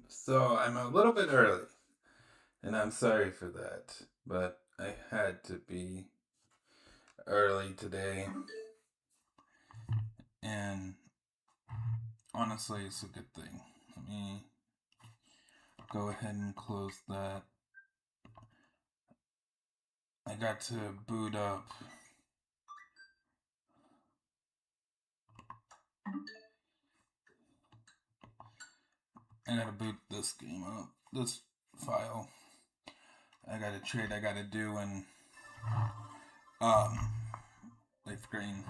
So I'm a little bit early, and I'm sorry for that, but I had to be early today, and honestly, it's a good thing. Let me go ahead and close that. I got to boot up. I gotta boot this game up, this file. I got a trade I gotta do in um Leaf Green.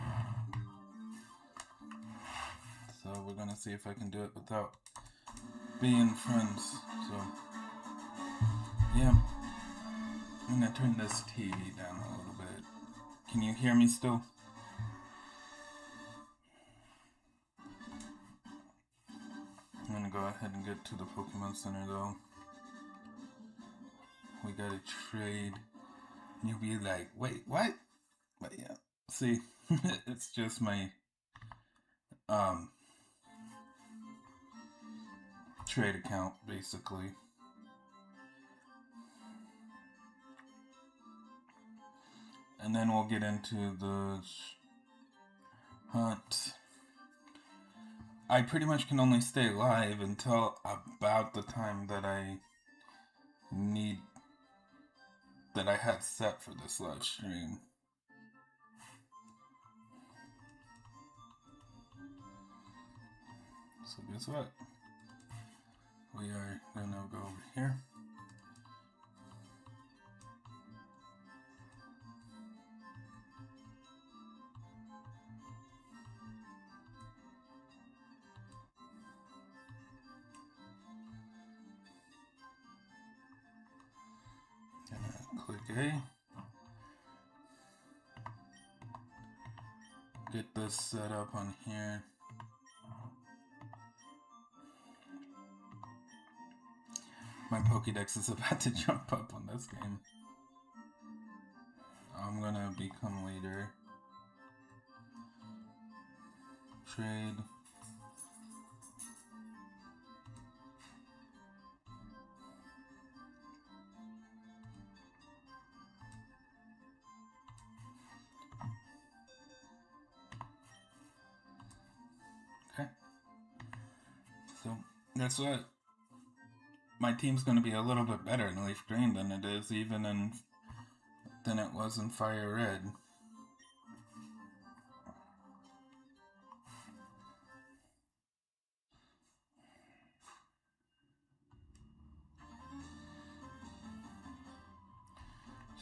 So we're gonna see if I can do it without being friends. So yeah, I'm gonna turn this TV down a little bit. Can you hear me still? I'm gonna go ahead and get to the Pokemon Center though. We got a trade. And you'll be like, wait, what? But yeah, see, it's just my um trade account basically. And then we'll get into the hunt. I pretty much can only stay live until about the time that I need that I had set for this live stream. So guess what? We are gonna go over here. Gonna click A. Get this set up on here. My Pokédex is about to jump up on this game. I'm gonna become leader. Trade. Okay. So that's what my team's gonna be a little bit better in Leaf Green than it is even in than it was in Fire Red.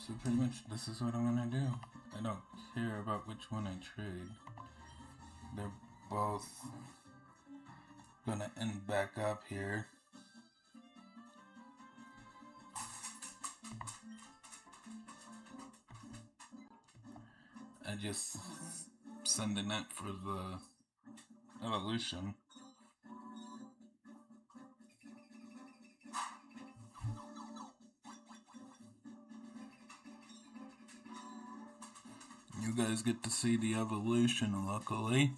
So pretty much this is what I'm gonna do. I don't care about which one I trade. They're both gonna end back up here. I just send a net for the evolution. You guys get to see the evolution, luckily.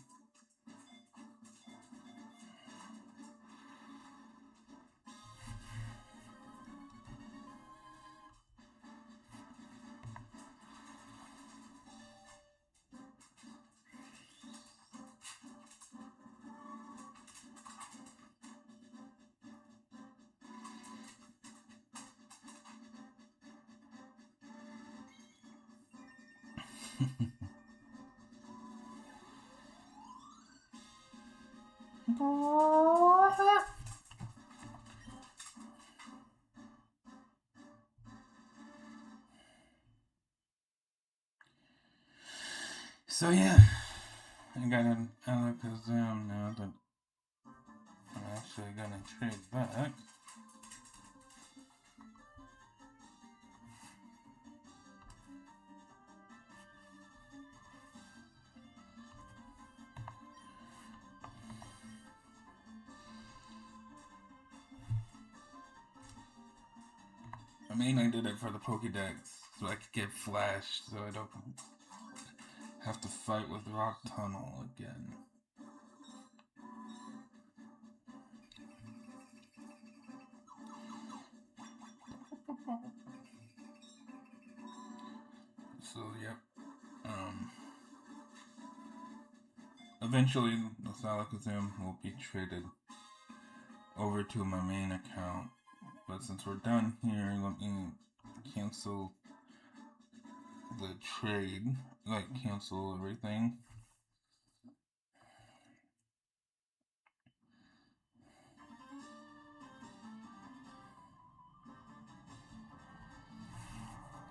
So yeah, I got an Alakazam now that I'm actually gonna trade back. I mean, I did it for the Pokédex, so I could get Flash, so I don't have to fight with Rock Tunnel again. So, yep. Eventually, this Alakazam will be traded over to my main account. But since we're done here, let me cancel the trade. Like, cancel everything.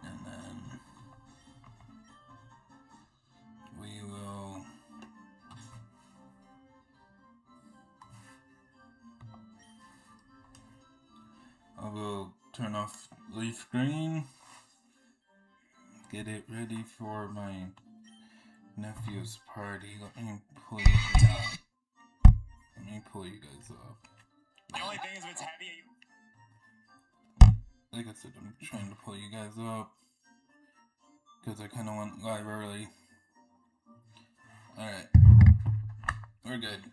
And then we will I will turn off Leaf Green, get it ready for my nephew's party. Let me pull you guys up. The only thing is if it's heavy, like I said, I'm trying to pull you guys up because I kind of went live early. Alright, we're good.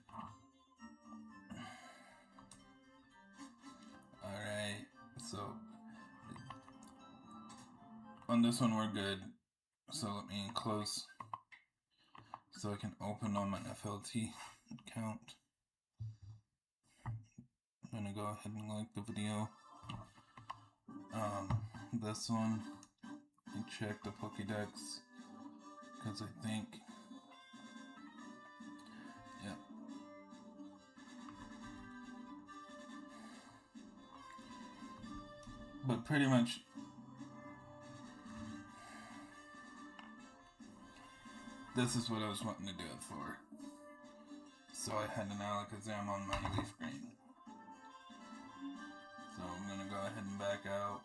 Alright, so on this one we're good. So let me close so I can open on my FLT account. I'm gonna go ahead and like the video. This one, and check the Pokédex, because I think, yeah. But pretty much, this is what I was wanting to do it for. So I had an Alakazam on my Leaf Green. So I'm gonna go ahead and back out,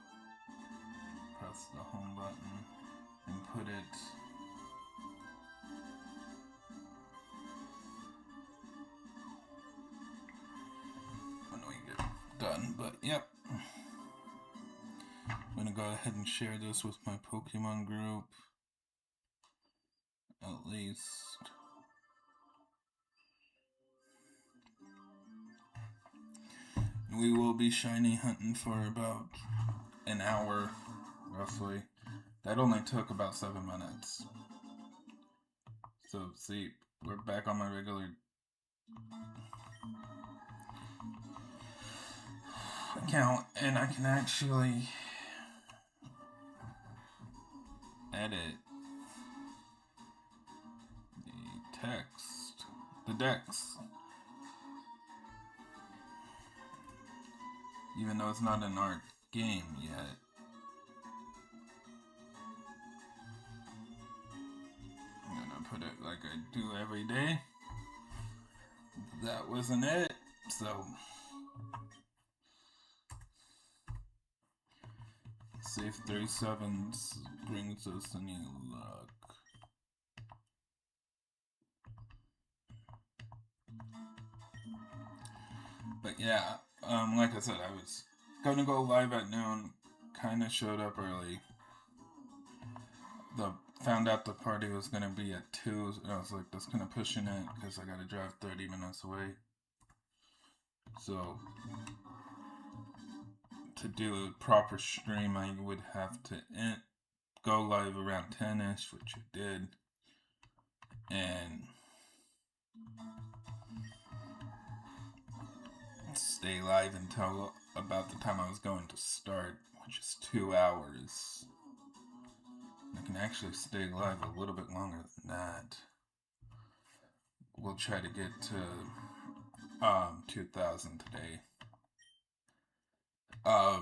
press the home button, and put it when we get done. But yep, I'm gonna go ahead and share this with my Pokemon group, at least. We will be shiny hunting for about an hour, roughly. That only took about 7 minutes. So, see, we're back on my regular account, and I can actually edit the Dex. Even though it's not in our game yet. I'm gonna put it like I do every day. That wasn't it, so save 37 brings us any luck. But yeah, like I said, I was gonna go live at noon, kinda showed up early. Found out the party was gonna be at 2, and I was like, that's kinda pushing it, because I gotta drive 30 minutes away. So, to do a proper stream, I would have to go live around 10ish, which I did, and stay live until about the time I was going to start, which is 2 hours. I can actually stay live a little bit longer than that. We'll try to get to 2,000 today. I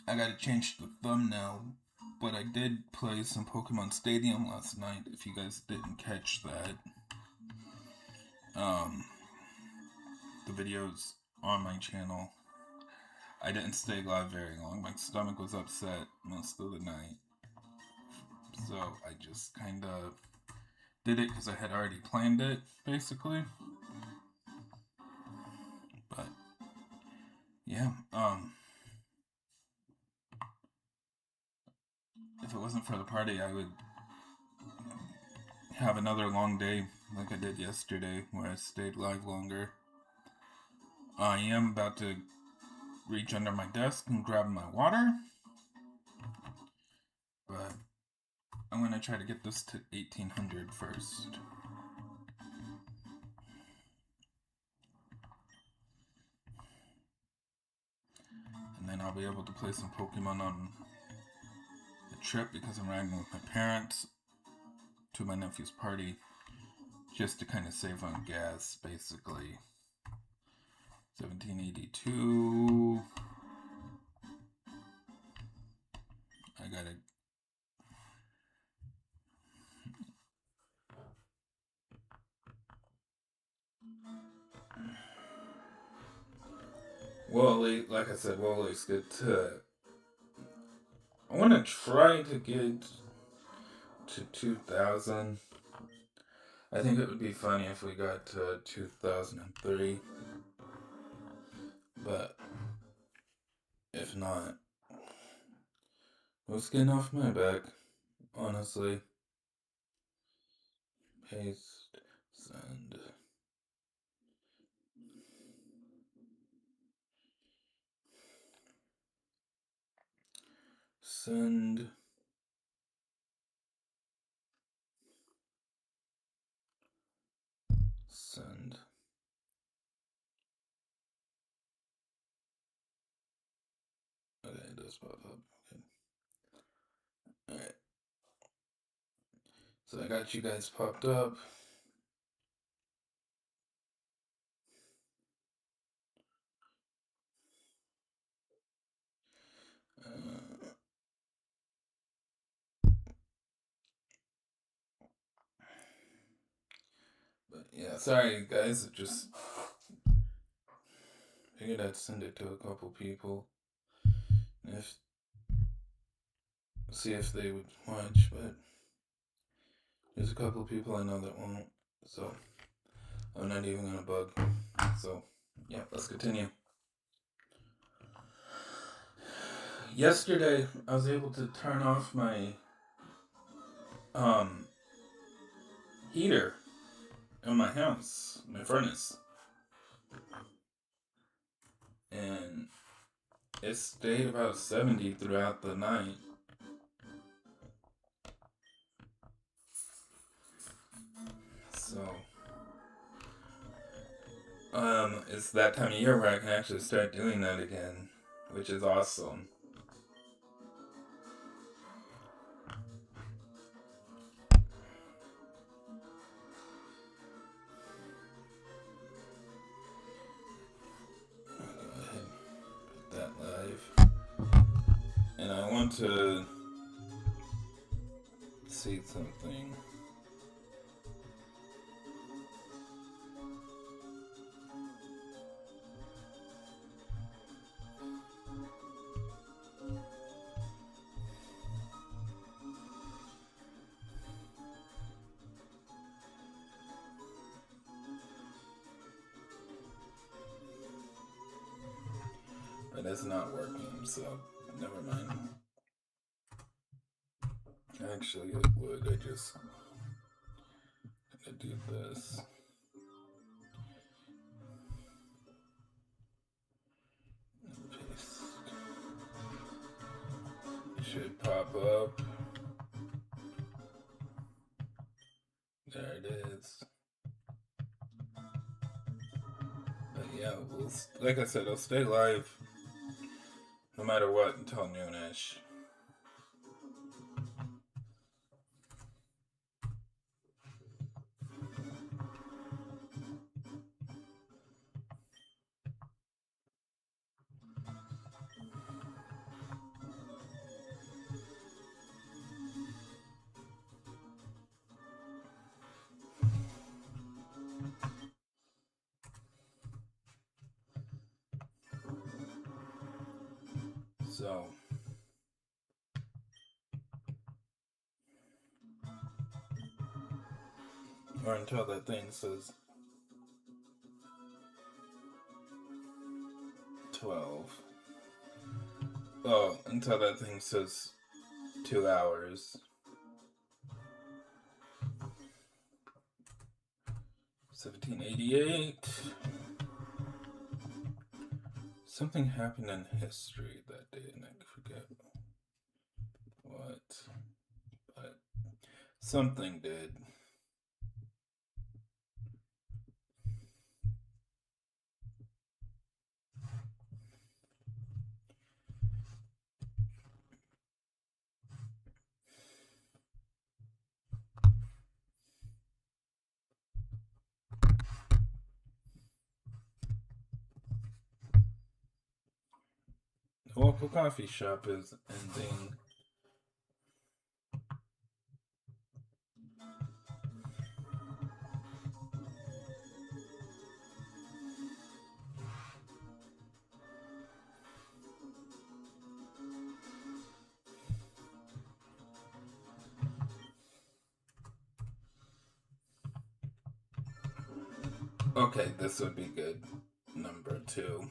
gotta change the thumbnail, but I did play some Pokemon Stadium last night, if you guys didn't catch that. The video's on my channel. I didn't stay live very long. My stomach was upset most of the night. So I just kind of did it because I had already planned it, basically. But yeah, if it wasn't for the party, I would have another long day like I did yesterday, where I stayed live longer. I am about to reach under my desk and grab my water. But I'm going to try to get this to 1800 first. And then I'll be able to play some Pokemon on the trip because I'm riding with my parents to my nephew's party just to kind of save on gas, basically. 1782. I gotta. Wally, like I said, Wally's good to. I want to try to get to 2000. I think it would be funny if we got to 2003. But if not, what's getting off my back, honestly. Paste, send. Send. Send. Okay, it does pop up. Okay. Alright. So I got you guys popped up. But yeah, sorry guys, I just figured I'd send it to a couple people. See if they would watch, but there's a couple people I know that won't, so I'm not even gonna bug. So yeah, let's continue. Yesterday I was able to turn off my heater in my house, my furnace. And it stayed about 70 throughout the night. So it's that time of year where I can actually start doing that again, which is awesome. And I want to see something. But it's not working, so never mind. Actually, it would. I just gonna do this. Paste. It should pop up. There it is. But yeah, like I said, I'll stay live no matter what until noonish. So, or until that thing says 12. Oh, until that thing says 2 hours. 1788. Something happened in history that day, and I forget what, but something did. The local coffee shop is ending. Okay, this would be good. Number 2.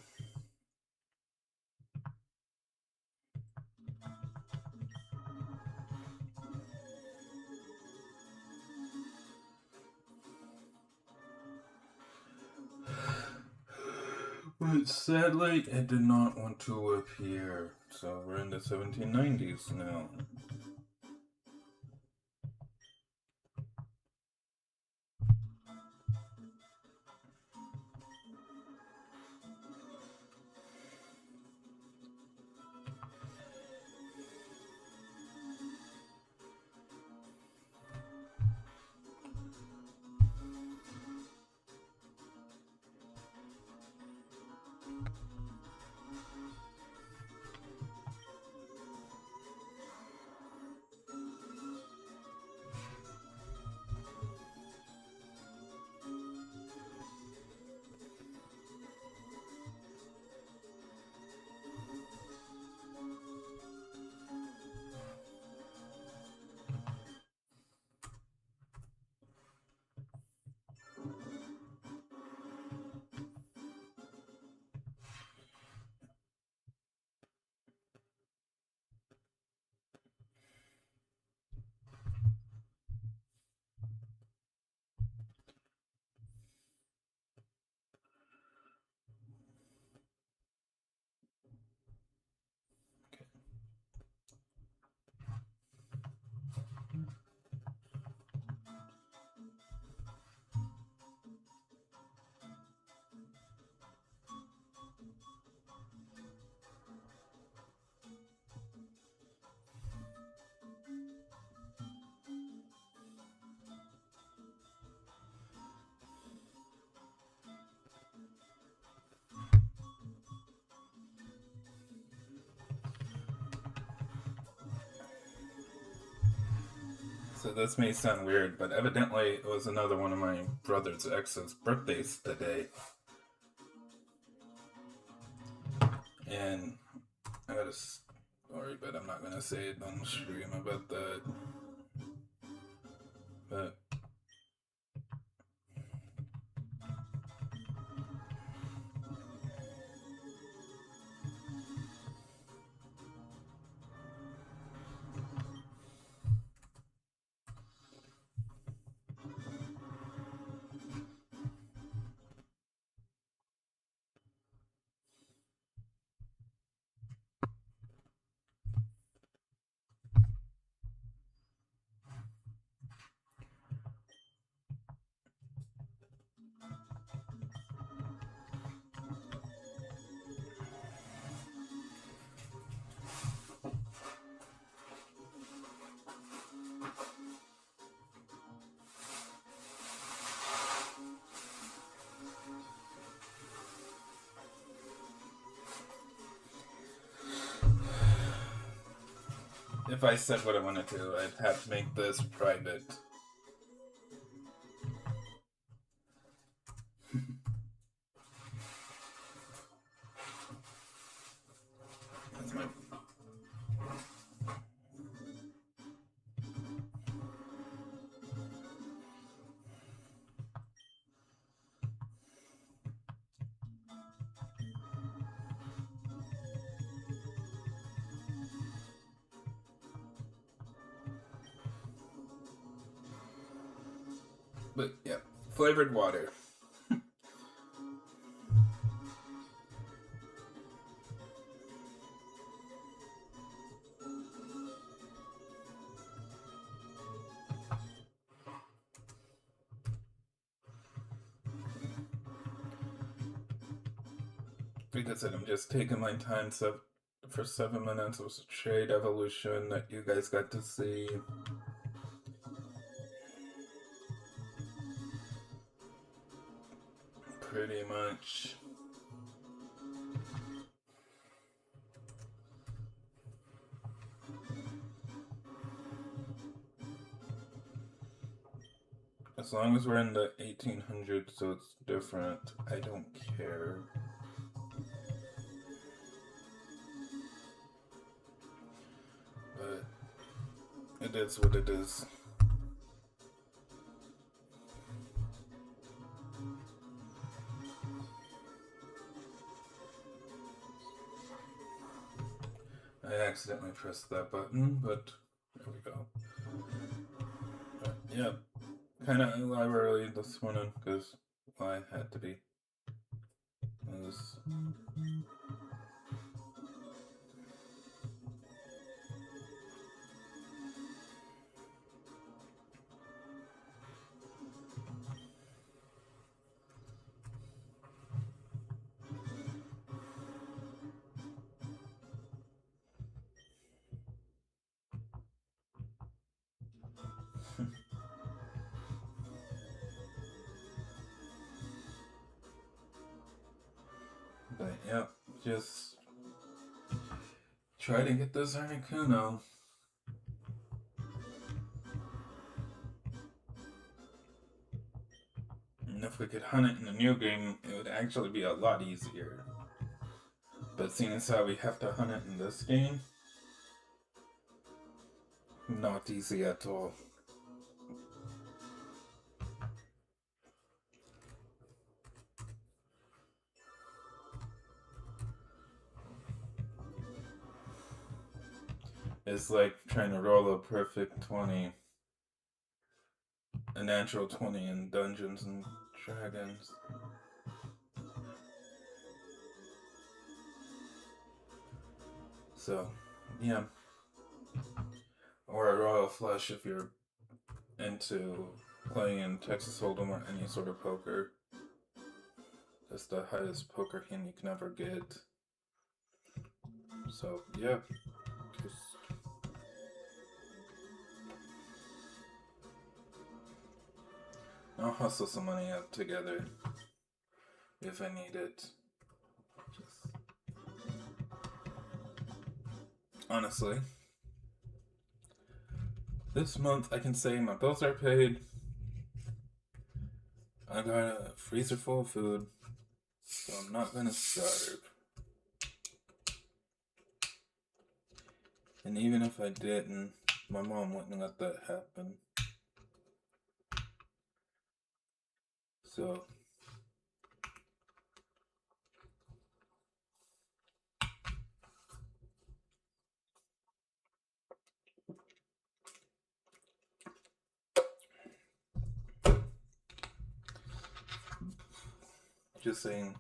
But sadly, it did not want to appear. So we're in the 1790s now. So this may sound weird, but evidently it was another one of my brother's ex's birthdays today. And I got a story, but I'm not going to say it on the stream about that. But if I said what I wanted to, I'd have to make this private. That's my... But yeah, flavored water. like I said, I'm just taking my time for 7 minutes. It was a trade evolution that you guys got to see. Pretty much. As long as we're in the 1800s, so it's different, I don't care. But it is what it is. I accidentally pressed that button, but there we go. But yeah, kind of live early this morning because I had to be. It was but yeah, just try to get this Articuno. And if we could hunt it in the new game, it would actually be a lot easier. But seeing as how we have to hunt it in this game, not easy at all. It's like trying to roll a perfect 20, a natural 20 in Dungeons and Dragons. So, yeah. Or a Royal Flush if you're into playing in Texas Hold'em or any sort of poker. That's the highest poker hand you can ever get. So, yeah. Just I'll hustle some money up together if I need it. Just honestly, this month I can say my bills are paid. I got a freezer full of food, so I'm not gonna starve. And even if I didn't, my mom wouldn't let that happen. So, just saying.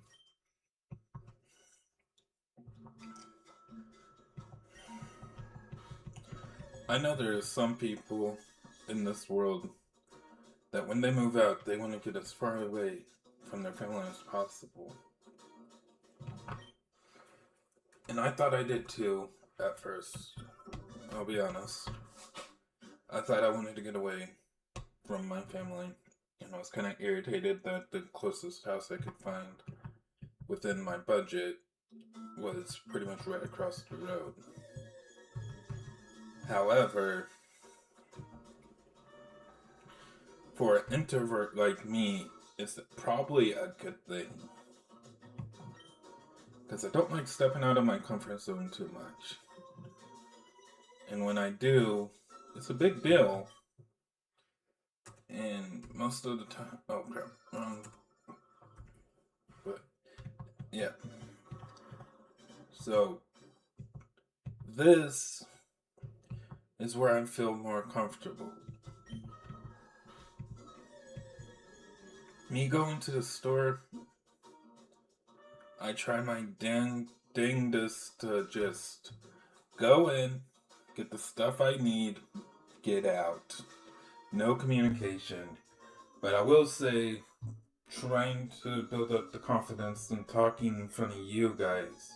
I know there are some people in this world that when they move out, they want to get as far away from their family as possible. And I thought I did too at first. I'll be honest. I thought I wanted to get away from my family. And I was kind of irritated that the closest house I could find within my budget was pretty much right across the road. However, for an introvert like me, it's probably a good thing. Because I don't like stepping out of my comfort zone too much. And when I do, it's a big deal. And most of the time, oh crap. But yeah. So this is where I feel more comfortable. Me going to the store, I try my dangdest to just go in, get the stuff I need, get out. No communication. But I will say, trying to build up the confidence and talking in front of you guys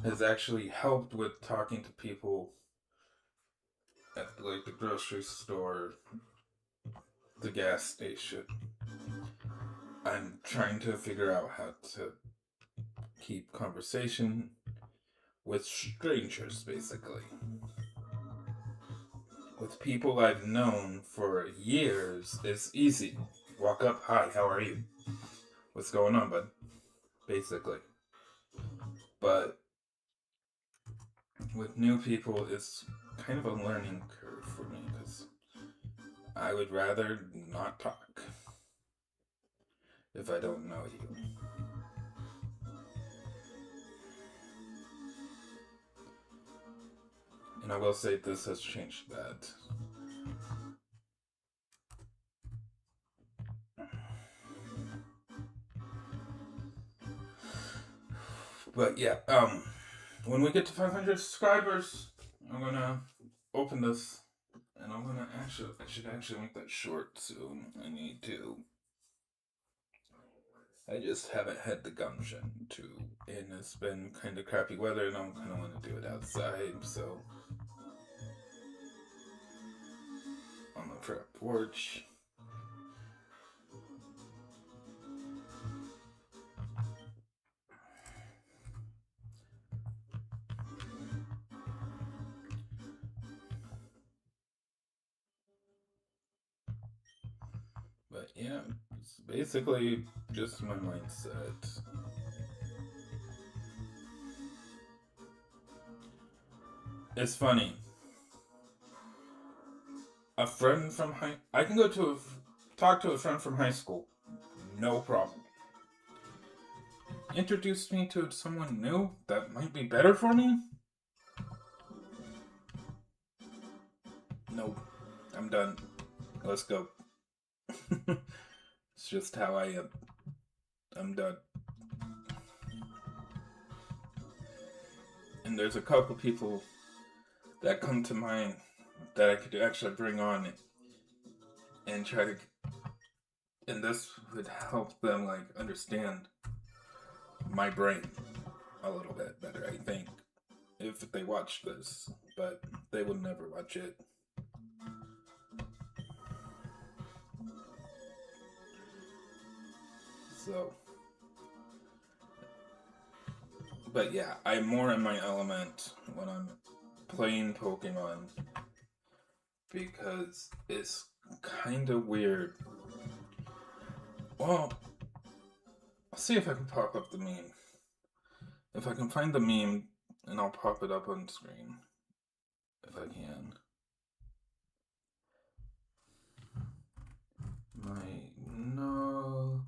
has actually helped with talking to people at like the grocery store, the gas station. I'm trying to figure out how to keep conversation with strangers, basically. With people I've known for years, it's easy. Walk up, hi, how are you? What's going on, bud? Basically. But with new people, it's kind of a learning curve for me because I would rather not talk if I don't know you. And I will say this has changed that. But yeah, when we get to 500 subscribers, I'm gonna open this, and I'm gonna I should actually make that short soon. I need to. I just haven't had the gumption to, and it's been kind of crappy weather, and I'm kind of want to do it outside, so on the front porch. But yeah, it's basically just my mindset. It's funny. A friend from I can go to talk to a friend from high school, no problem. Introduce me to someone new that might be better for me? Nope. I'm done. Let's go. It's just how I am. I'm done. And there's a couple people that come to mind that I could actually bring on and try to. And this would help them like understand my brain a little bit better, I think, if they watch this. But they would never watch it. So, but yeah, I'm more in my element when I'm playing Pokemon because it's kind of weird. Well, I'll see if I can pop up the meme. If I can find the meme, and I'll pop it up on screen. If I can. No.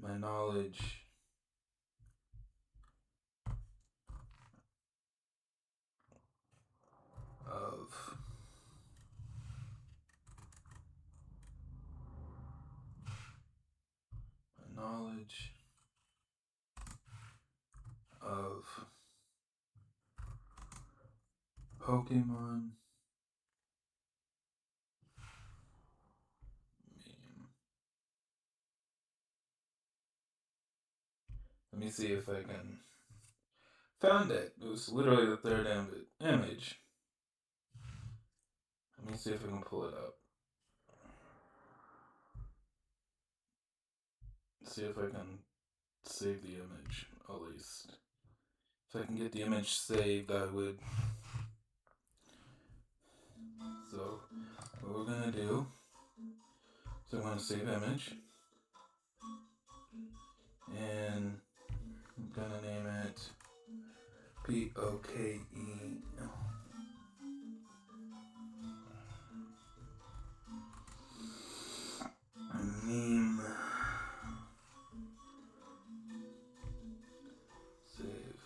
My knowledge of knowledge of Pokemon meme. Let me see if I can. Found it. It was literally the third image. Let me see if I can pull it up. See if I can save the image, at least. If I can get the image saved, I would. So, what we're gonna do, so I'm gonna save image, and I'm gonna name it POKE. Meme. Save.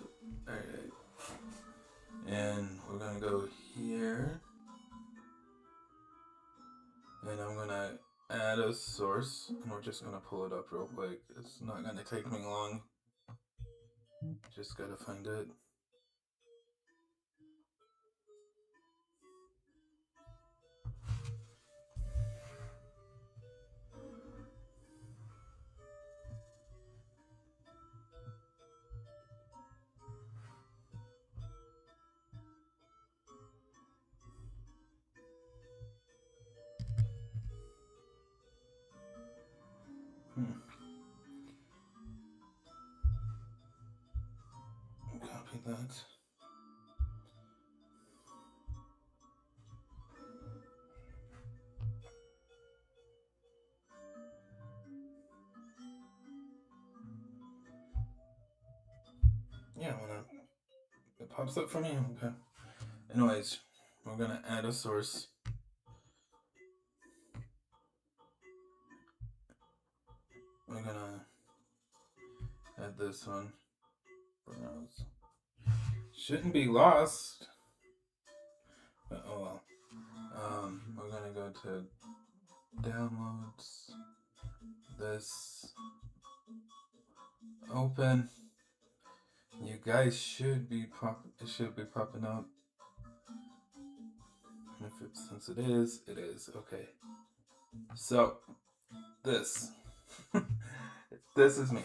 Alright. And we're gonna go here. And I'm gonna add a source. And we're just gonna pull it up real quick. It's not gonna take me long. Just gotta find it. Copy that. Yeah, when it pops up for me. Okay. Anyways, we're gonna add a source. We're gonna add this one. Browse. Shouldn't be lost. But oh well. We're gonna go to downloads. This. Open. You guys should be popping up. Since it is, okay. So this this is me.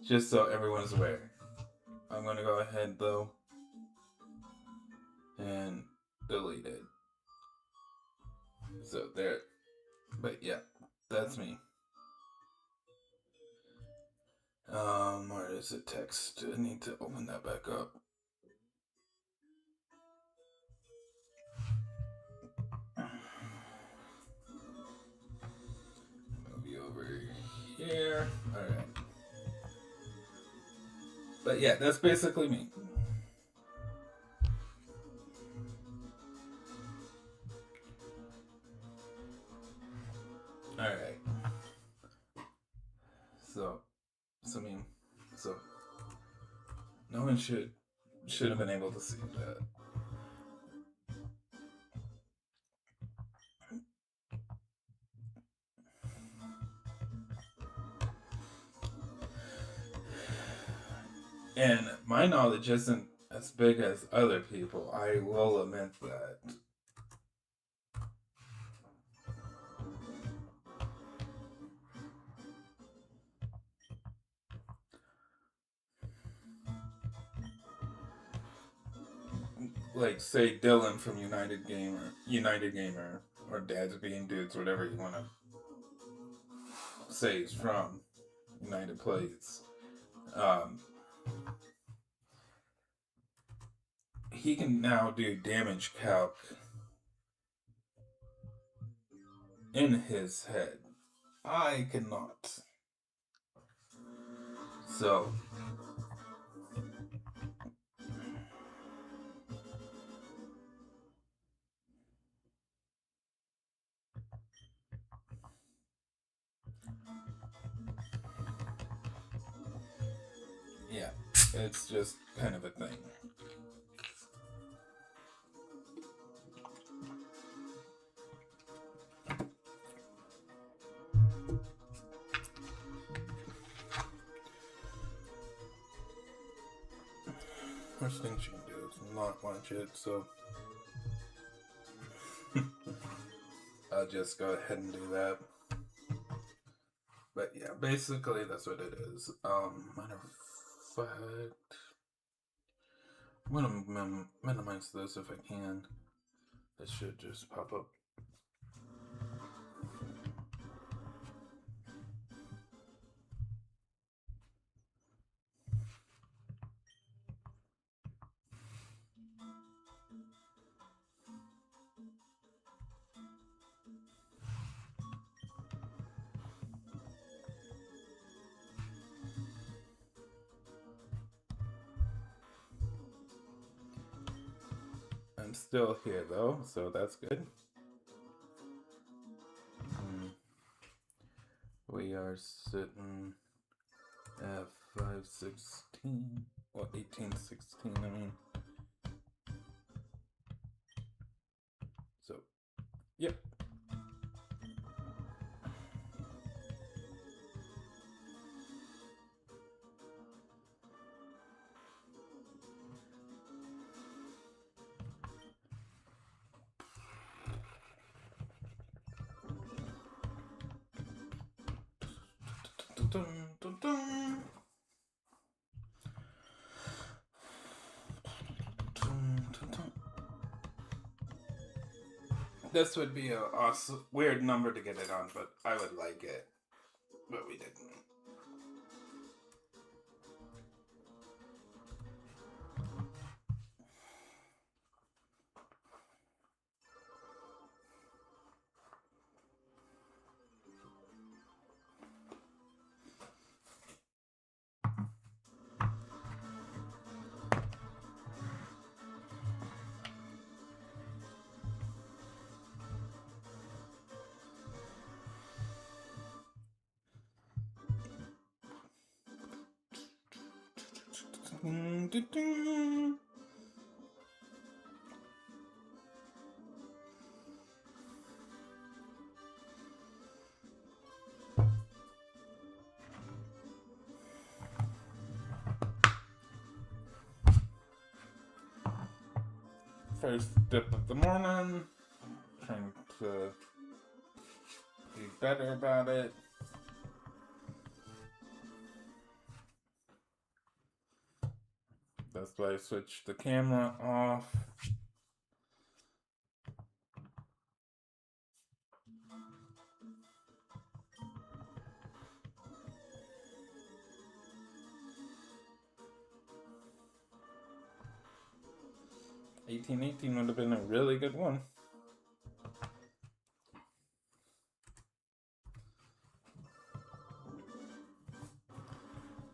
Just so everyone is aware. I'm gonna go ahead though and delete it. So there, but yeah, that's me. Where is the text? I need to open that back up. Move you over here. All right. But yeah, that's basically me. All right. So no one should have been able to see that. And my knowledge isn't as big as other people. I will admit that. Like, say Dylan from United Gamer, or Dad's Being Dudes, whatever you want to say is from United Plays. He can now do damage calc in his head. I cannot. So yeah, it's just kind of a thing. Worst thing she can do is not watch it, so I'll just go ahead and do that. But yeah, basically that's what it is. Matter of fact, I'm gonna minimize this if I can. It should just pop up. I'm still here though, so that's good. We are sitting at 516, or 1816, I mean. So, yep. Dun, dun, dun. Dun, dun, dun. This would be a awesome, weird number to get it on, but I would like it. But we didn't. First dip of the morning, trying to be better about it. That's why I switched the camera off. $18.18 would have been a really good one.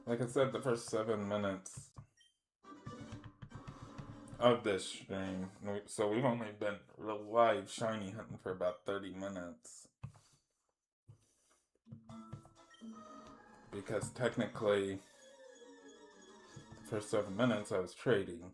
Like I said, the first 7 minutes of this stream, so we've only been live shiny hunting for about 30 minutes. Because technically, the first 7 minutes I was trading.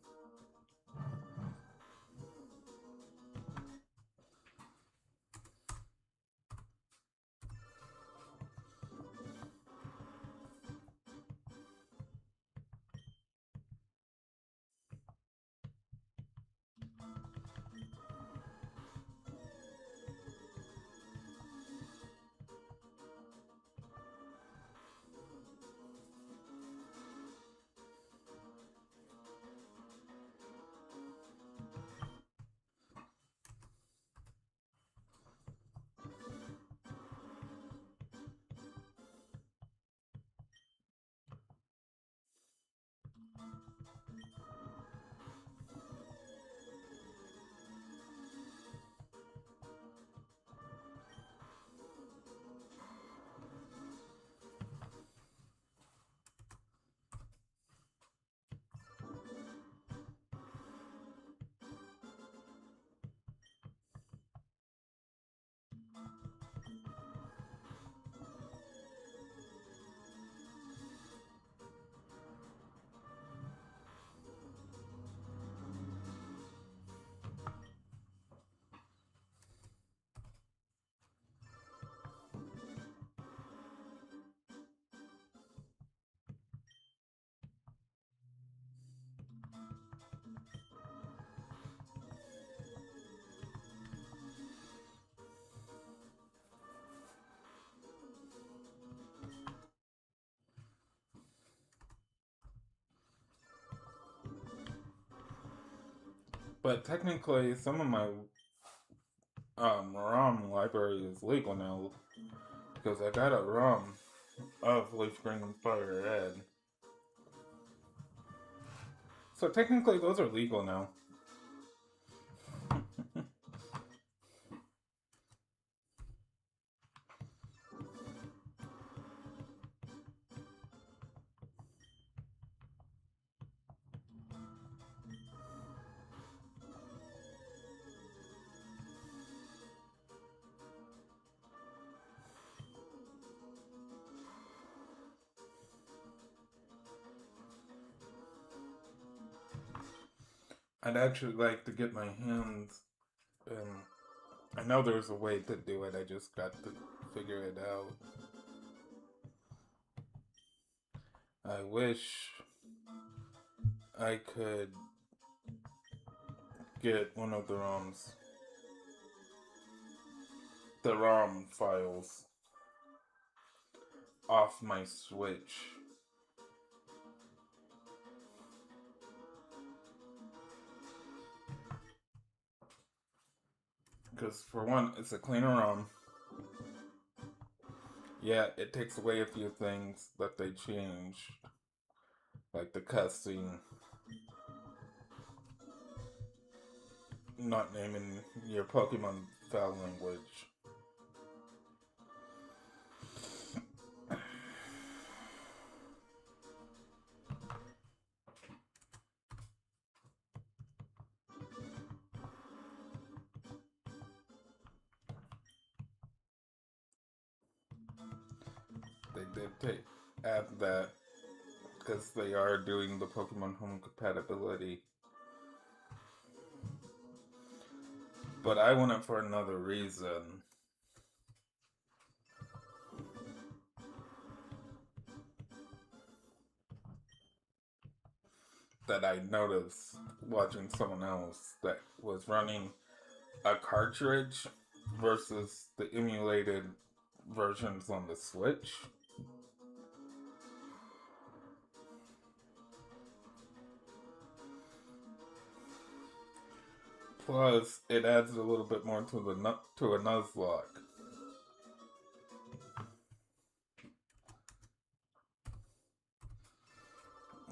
But technically, some of my ROM library is legal now because I got a ROM of Leaf Green and Fire Red. So technically, those are legal now. I'd actually like to get my hands. I know there's a way to do it. I just got to figure it out. I wish I could get one of the ROM files off my Switch. Because for one, it's a cleaner ROM. Yeah, it takes away a few things that they changed, like the cussing, not naming your Pokemon foul language. They did add that because they are doing the Pokemon Home compatibility. But I want it for another reason. That I noticed watching someone else that was running a cartridge versus the emulated versions on the Switch. Plus, it adds a little bit more to a Nuzlocke.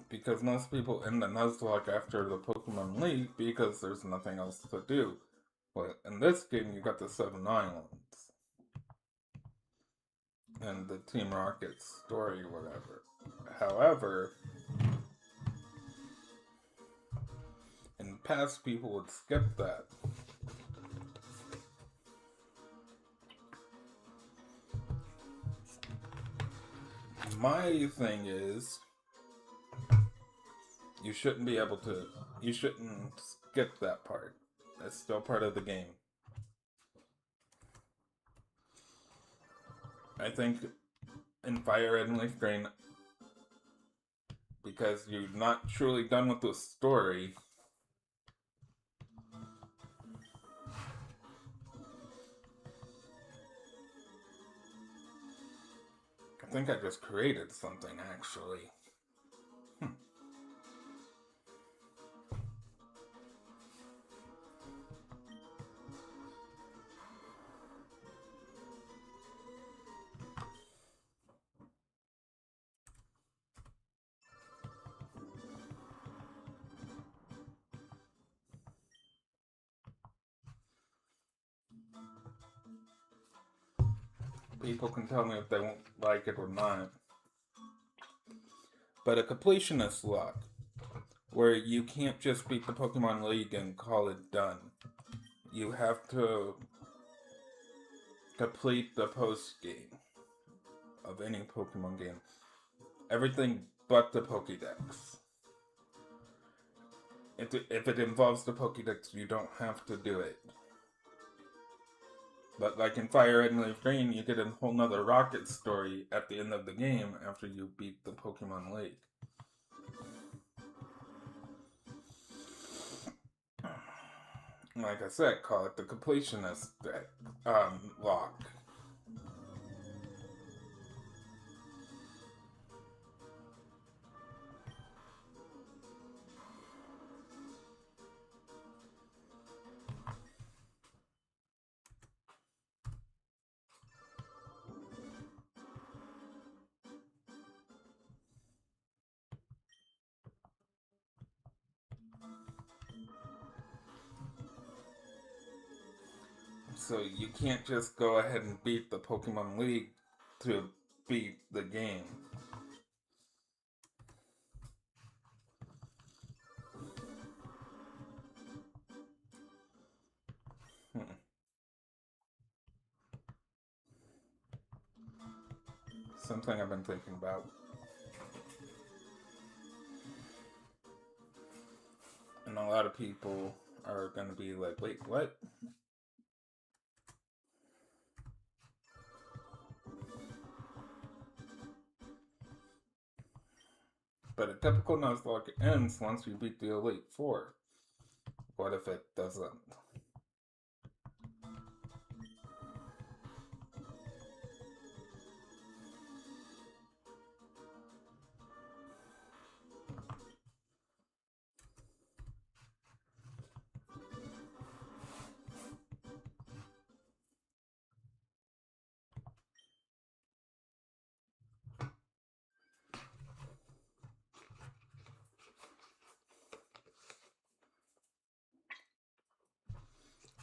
Because most people end the Nuzlocke after the Pokemon League because there's nothing else to do. But in this game, you got the 7 Islands. And the Team Rocket story, whatever. However, in the past, people would skip that. My thing is, you shouldn't be able to, you shouldn't skip that part. That's still part of the game. I think in Fire Red and Leaf Green, because you're not truly done with the story, I think I just created something actually. People can tell me if they won't like it or not. But a completionist lock, where you can't just beat the Pokemon League and call it done. You have to complete the post game of any Pokemon game. Everything but the Pokédex. If it involves the Pokédex, you don't have to do it. But like in Fire Red and Leaf Green, you get a whole nother Rocket story at the end of the game after you beat the Pokemon League. Like I said, call it the completionist lock. So you can't just go ahead and beat the Pokemon League to beat the game. Something I've been thinking about. And a lot of people are going to be like, wait, what? But a typical Nuzlocke ends once you beat the Elite Four. What if it doesn't?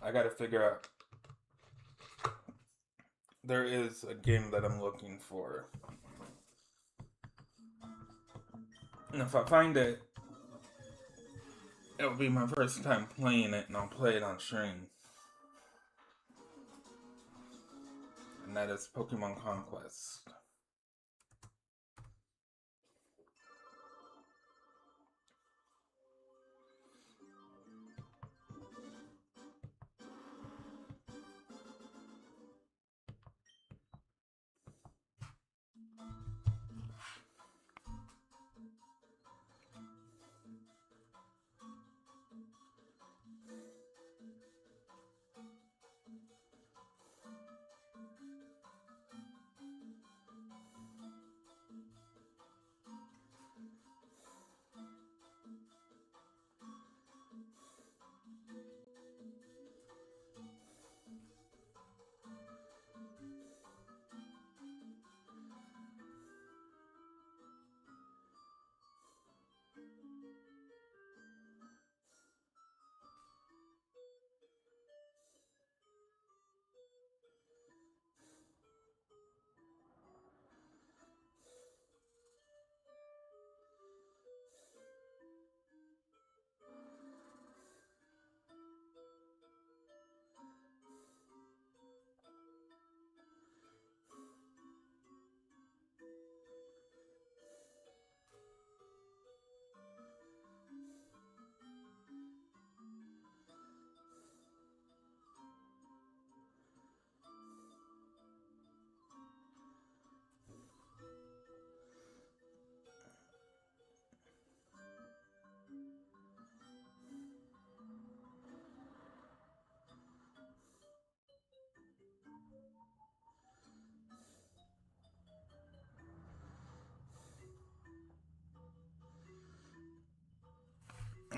I gotta figure out. There is a game that I'm looking for. And if I find it, it'll be my first time playing it, and I'll play it on stream. And that is Pokemon Conquest.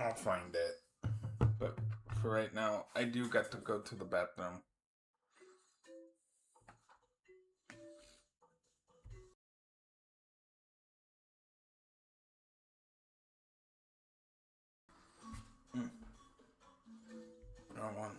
I'll find it. But for right now, I do got to go to the bathroom. Wrong one.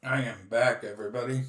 I am back, everybody.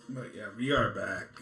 But yeah, we are back.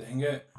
Dang it.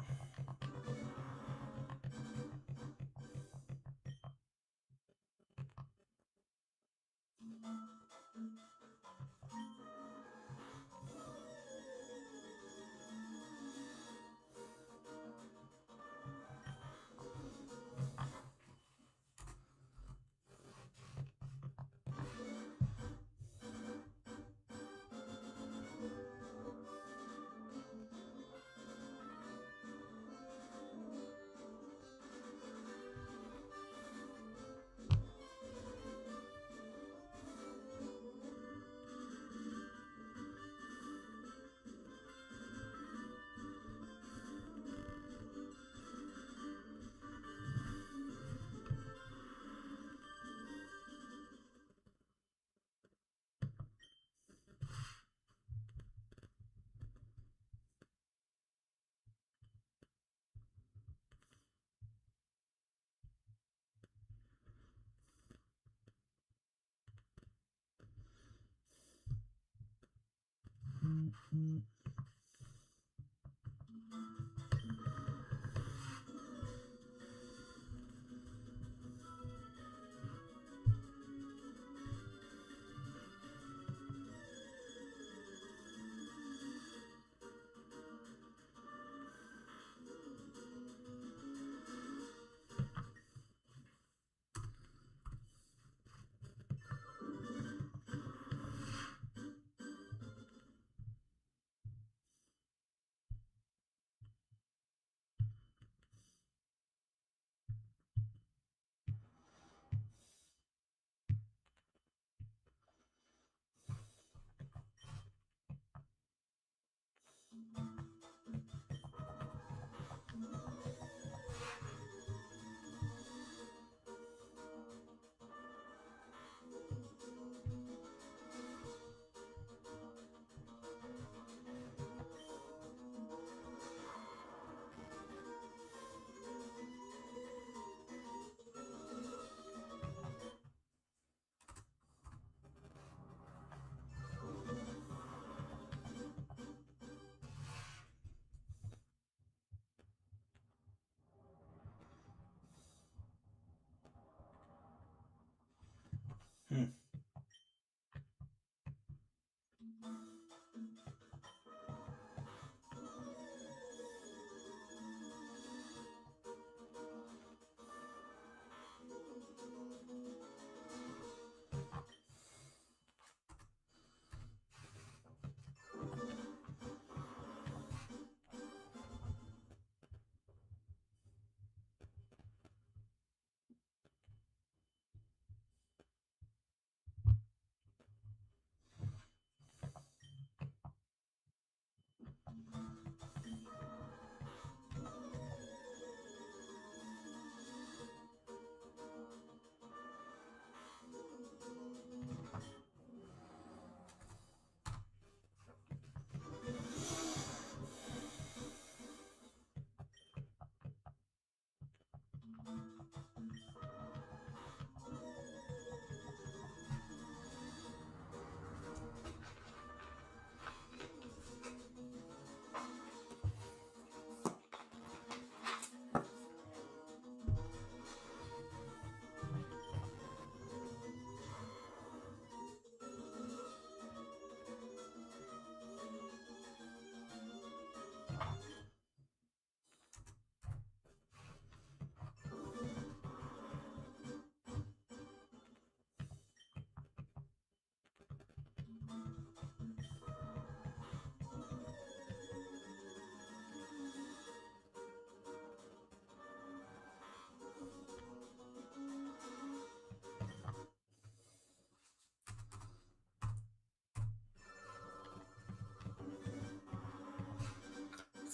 Hmm.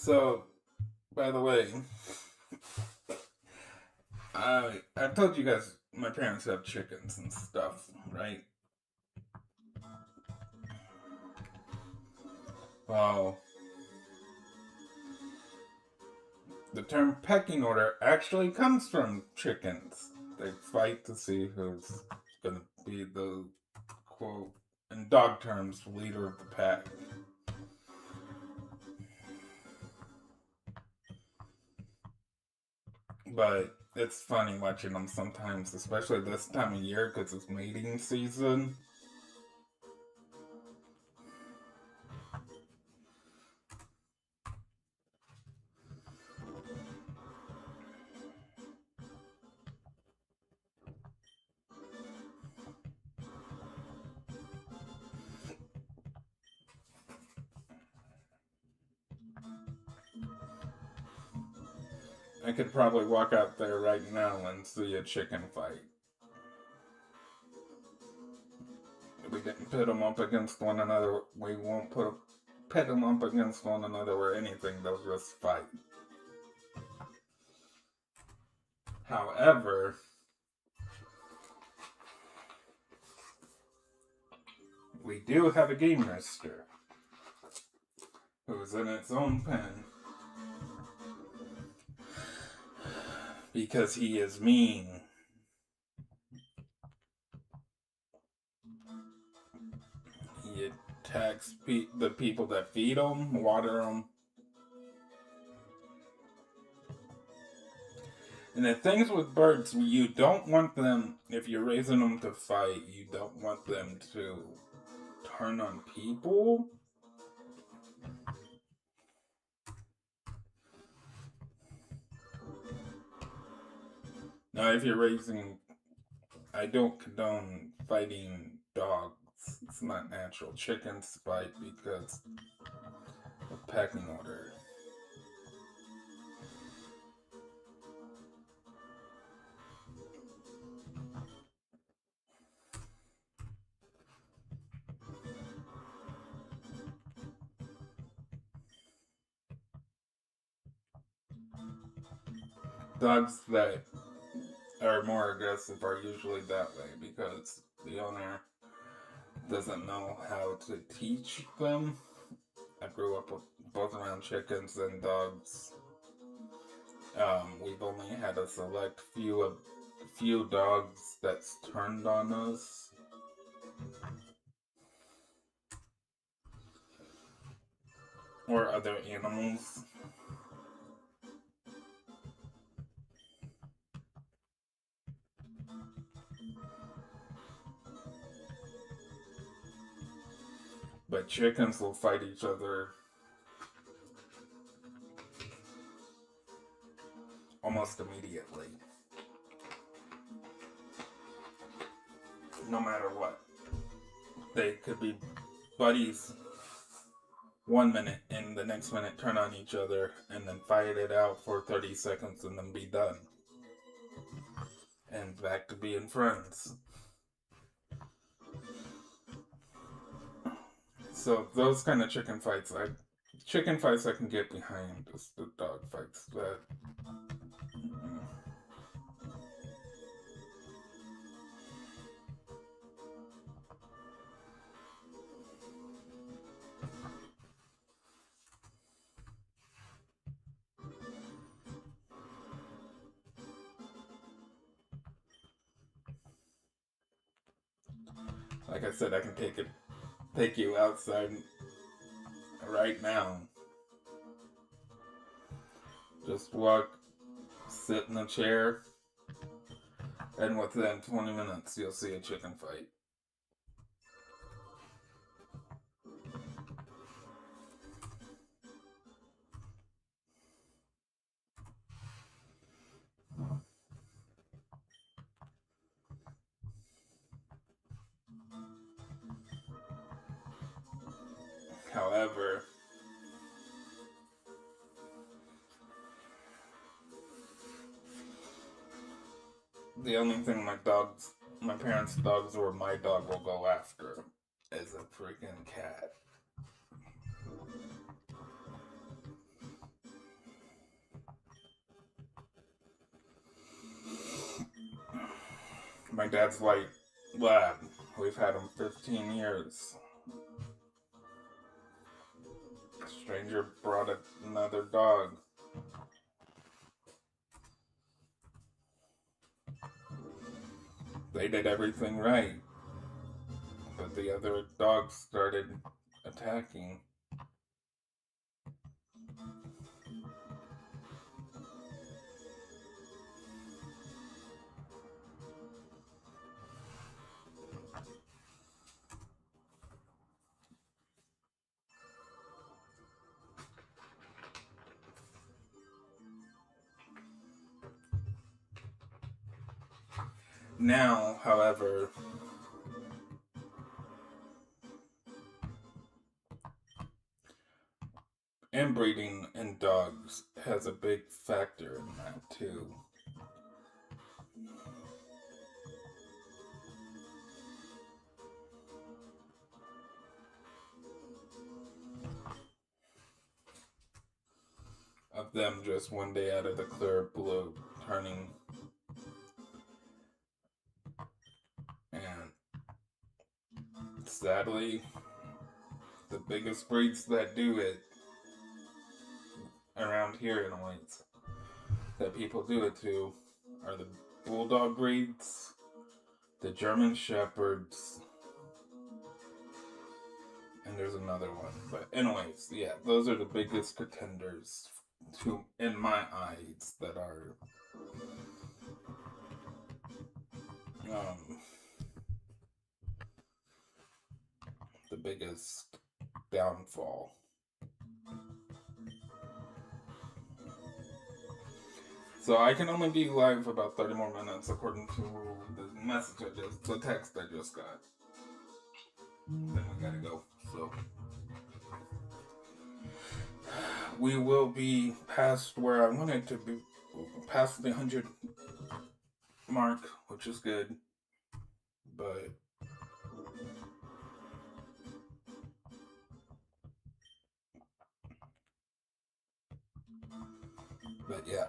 So, by the way, I told you guys my parents have chickens and stuff, right? Well, the term pecking order actually comes from chickens. They fight to see who's gonna be the, quote, in dog terms, leader of the pack. But it's funny watching them sometimes, especially this time of year because it's mating season. I could probably walk out there right now and see a chicken fight. We didn't pit them up against one another. We won't pit them up against one another or anything. They'll just fight. However, we do have a game rooster who's in its own pen because he is mean. He attacks the people that feed him, water him. And the things with birds, you don't want them, if you're raising them to fight, you don't want them to turn on people. Now, if you're raising, I don't condone fighting dogs. It's not natural. Chickens fight because of pecking order. Dogs that are more aggressive are usually that way because the owner doesn't know how to teach them. I grew up with both around chickens and dogs. We've only had a select few dogs that's turned on us. Or other animals. But chickens will fight each other almost immediately. No matter what. They could be buddies 1 minute and the next minute turn on each other and then fight it out for 30 seconds and then be done. And back to being friends. So those kind of chicken fights I can get behind. Just the dog fights that. Like I said, I can take you outside right now. Just walk, sit in a chair, and within 20 minutes you'll see a chicken fight. However, the only thing my parents' dogs or my dog will go after is a freaking cat. My dad's white lab. We've had him 15 years. A stranger brought another dog. They did everything right. But the other dogs started attacking. Now, however, inbreeding in dogs has a big factor in that too. Of them just one day out of the clear blue turning. And sadly, the biggest breeds that do it around here in Whites that people do it to are the Bulldog breeds, the German Shepherds, and there's another one. But anyways, yeah, those are the biggest contenders to, in my eyes, that are the biggest downfall. So I can only be live about 30 more minutes according to the text I just got. Then we gotta go. So we will be past where I wanted to be, past the 100 mark, which is good. But yeah.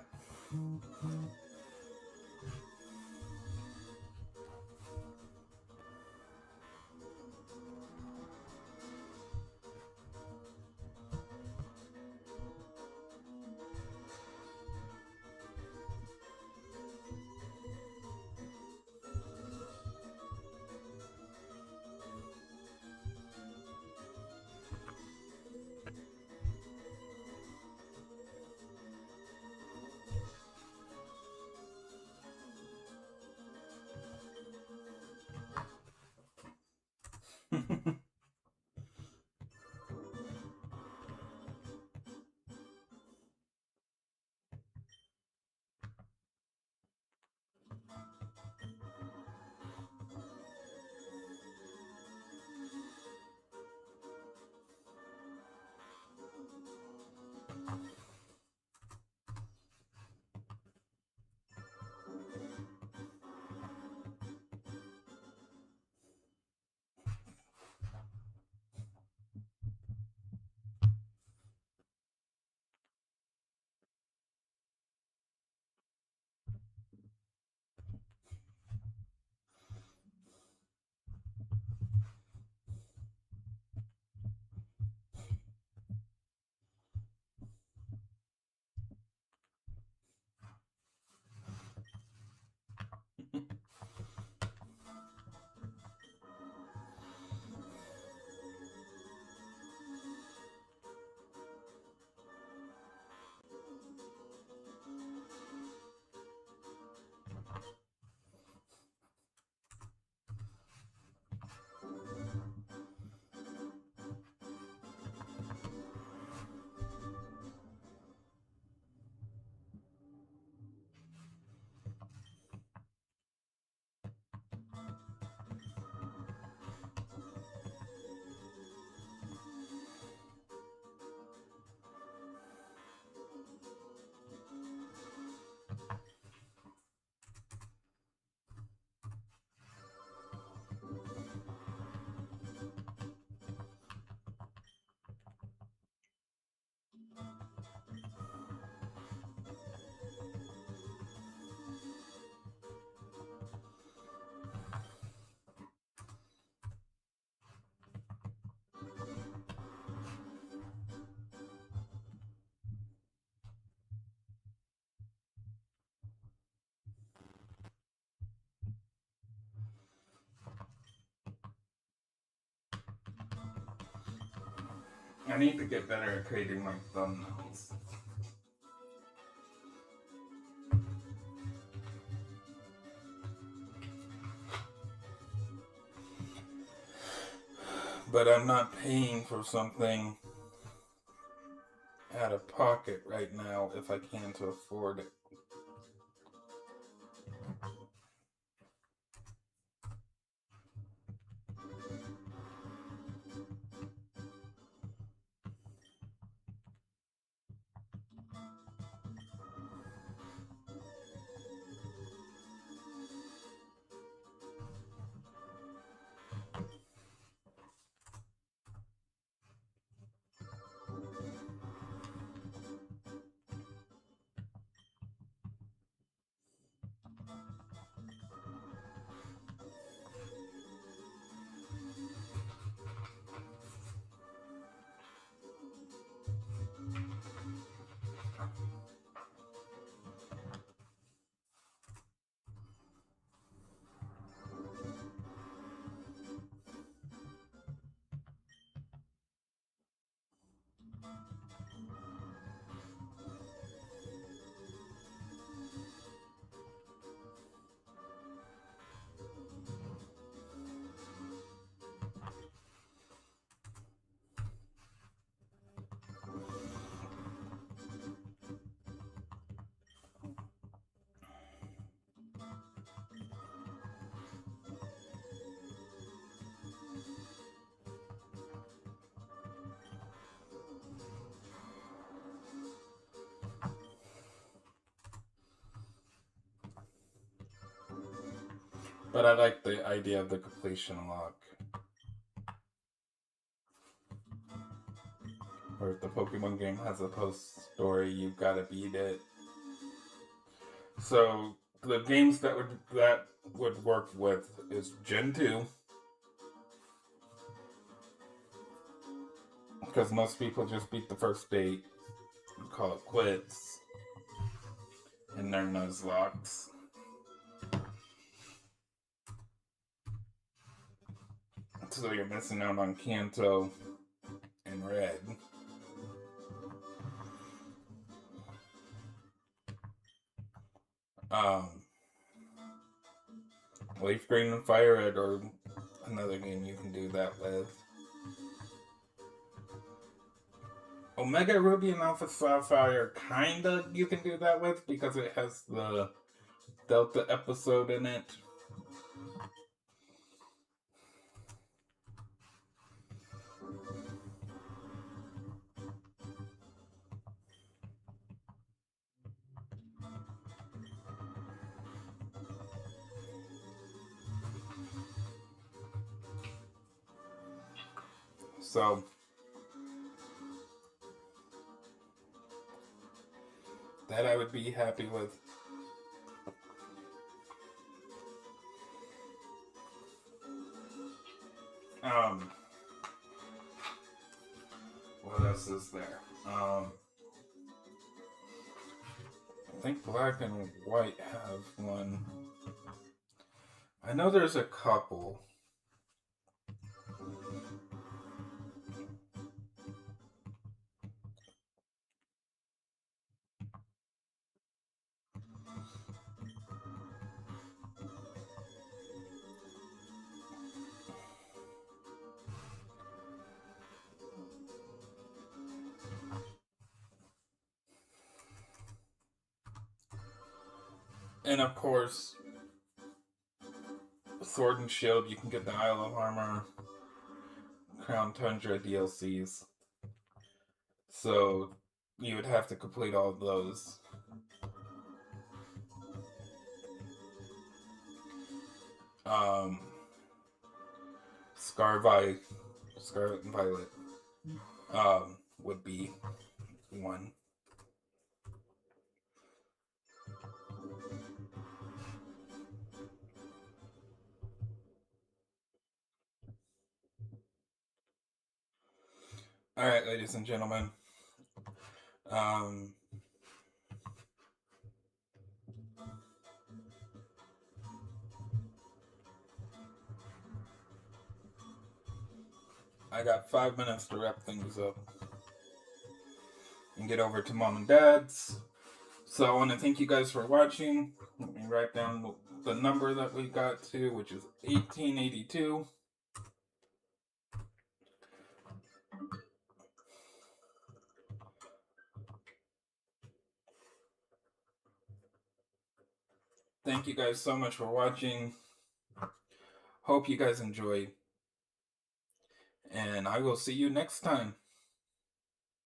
I need to get better at creating my thumbnails. But I'm not paying for something out of pocket right now if I can't afford it. But I like the idea of the completion lock. Or if the Pokemon game has a post story, you've got to beat it. So the games that would work with is Gen 2. Because most people just beat the first 8 and call it quits. And they're Nuzlocks. So you're missing out on Kanto and Red. Leaf Green and Fire Red or another game you can do that with. Omega Ruby and Alpha Sapphire, kinda you can do that with because it has the Delta episode in it. So that I would be happy with. What else is there? I think Black and White have one. I know there's a couple. And of course, Sword and Shield, you can get the Isle of Armor, Crown Tundra DLCs. So you would have to complete all of those. Scarlet and Violet would be one. All right, ladies and gentlemen. I got 5 minutes to wrap things up and get over to mom and dad's. So I want to thank you guys for watching. Let me write down the number that we got to, which is 1882. Thank you guys so much for watching. Hope you guys enjoyed. And I will see you next time.